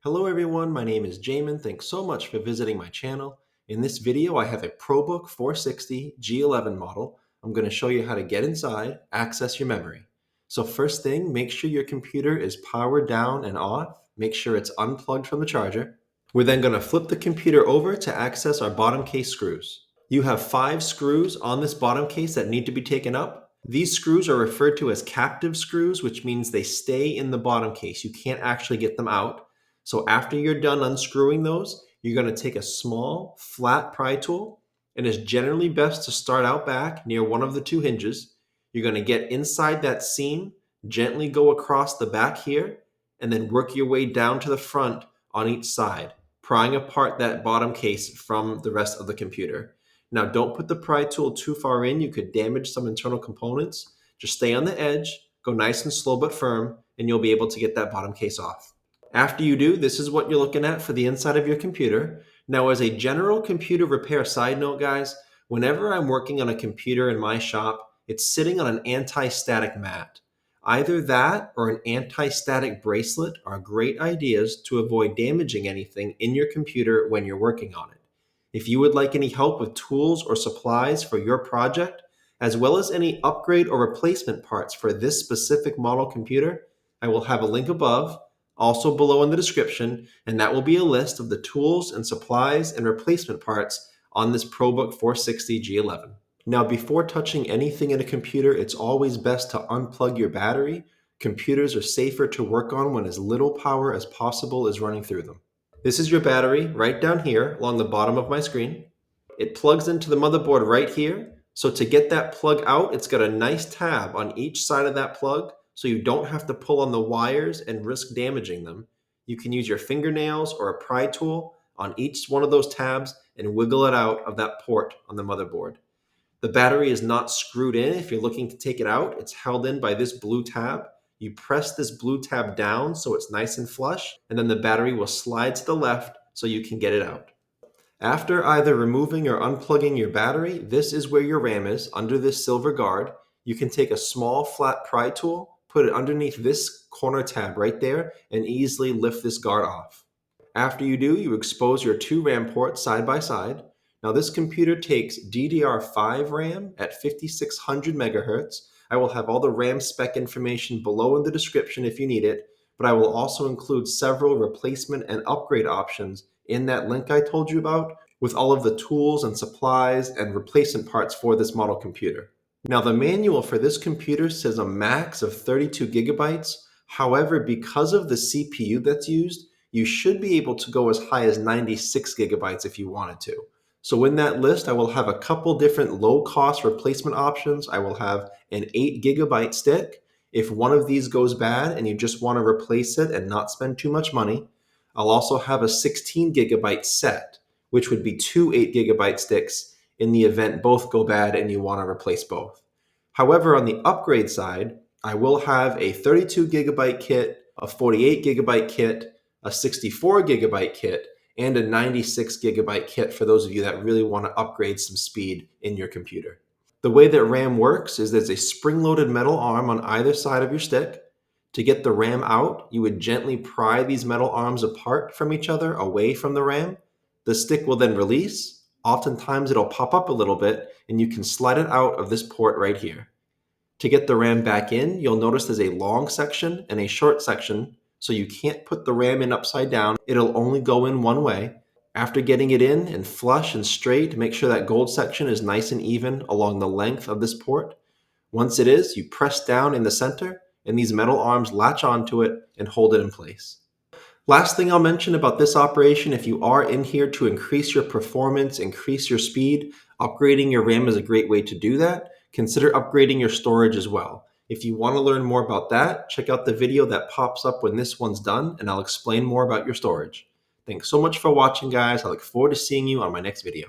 Hello everyone, my name is Jamin. Thanks so much for visiting my channel. In this video, I have a ProBook 460 G11 model. I'm going to show you how to get inside, access your memory. So first thing, make sure your computer is powered down and off. Make sure it's unplugged from the charger. We're then going to flip the computer over to access our bottom case screws. You have 5 screws on this bottom case that need to be taken up. These screws are referred to as captive screws, which means they stay in the bottom case. You can't actually get them out. So after you're done unscrewing those, you're going to take a small, flat pry tool, and it's generally best to start out back near one of the 2 hinges. You're going to get inside that seam, gently go across the back here, and then work your way down to the front on each side, prying apart that bottom case from the rest of the computer. Now, don't put the pry tool too far in. You could damage some internal components. Just stay on the edge, go nice and slow but firm, and you'll be able to get that bottom case off. After you do, this is what you're looking at for the inside of your computer. Now, as a general computer repair side note, guys, whenever I'm working on a computer in my shop, it's sitting on an anti-static mat. Either that or an anti-static bracelet are great ideas to avoid damaging anything in your computer when you're working on it. If you would like any help with tools or supplies for your project, as well as any upgrade or replacement parts for this specific model computer, I will have a link above, also below in the description, and that will be a list of the tools and supplies and replacement parts on this ProBook 460 G11. Now, before touching anything in a computer, it's always best to unplug your battery. Computers are safer to work on when as little power as possible is running through them. This is your battery right down here along the bottom of my screen. It plugs into the motherboard right here. So to get that plug out, it's got a nice tab on each side of that plug, so you don't have to pull on the wires and risk damaging them. You can use your fingernails or a pry tool on each one of those tabs and wiggle it out of that port on the motherboard. The battery is not screwed in if you're looking to take it out. It's held in by this blue tab. You press this blue tab down so it's nice and flush, and then the battery will slide to the left so you can get it out. After either removing or unplugging your battery, this is where your RAM is, under this silver guard. You can take a small flat pry tool, put it underneath this corner tab right there, and easily lift this guard off. After you do, you expose your 2 RAM ports side by side. Now this computer takes DDR5 RAM at 5600 megahertz. I will have all the RAM spec information below in the description if you need it, but I will also include several replacement and upgrade options in that link I told you about, with all of the tools and supplies and replacement parts for this model computer. Now the manual for this computer says a max of 32 gigabytes. However, because of the CPU that's used, you should be able to go as high as 96 gigabytes if you wanted to. So in that list, I will have a couple different low-cost replacement options. I will have an 8 gigabyte stick. If one of these goes bad and you just want to replace it and not spend too much money, I'll also have a 16 gigabyte set, which would be 2 8 gigabyte sticks in the event both go bad and you want to replace both. However, on the upgrade side, I will have a 32 gigabyte kit, a 48 gigabyte kit, a 64 gigabyte kit, and a 96 gigabyte kit for those of you that really want to upgrade some speed in your computer. The way that RAM works is there's a spring-loaded metal arm on either side of your stick. To get the RAM out, you would gently pry these metal arms apart from each other, away from the RAM. The stick will then release. Oftentimes it'll pop up a little bit, and you can slide it out of this port right here. To get the RAM back in, you'll notice there's a long section and a short section, so you can't put the RAM in upside down. It'll only go in one way. After getting it in and flush and straight, make sure that gold section is nice and even along the length of this port. Once it is, you press down in the center, and these metal arms latch onto it and hold it in place. Last thing I'll mention about this operation, if you are in here to increase your performance, increase your speed, upgrading your RAM is a great way to do that. Consider upgrading your storage as well. If you want to learn more about that, check out the video that pops up when this one's done, and I'll explain more about your storage. Thanks so much for watching, guys. I look forward to seeing you on my next video.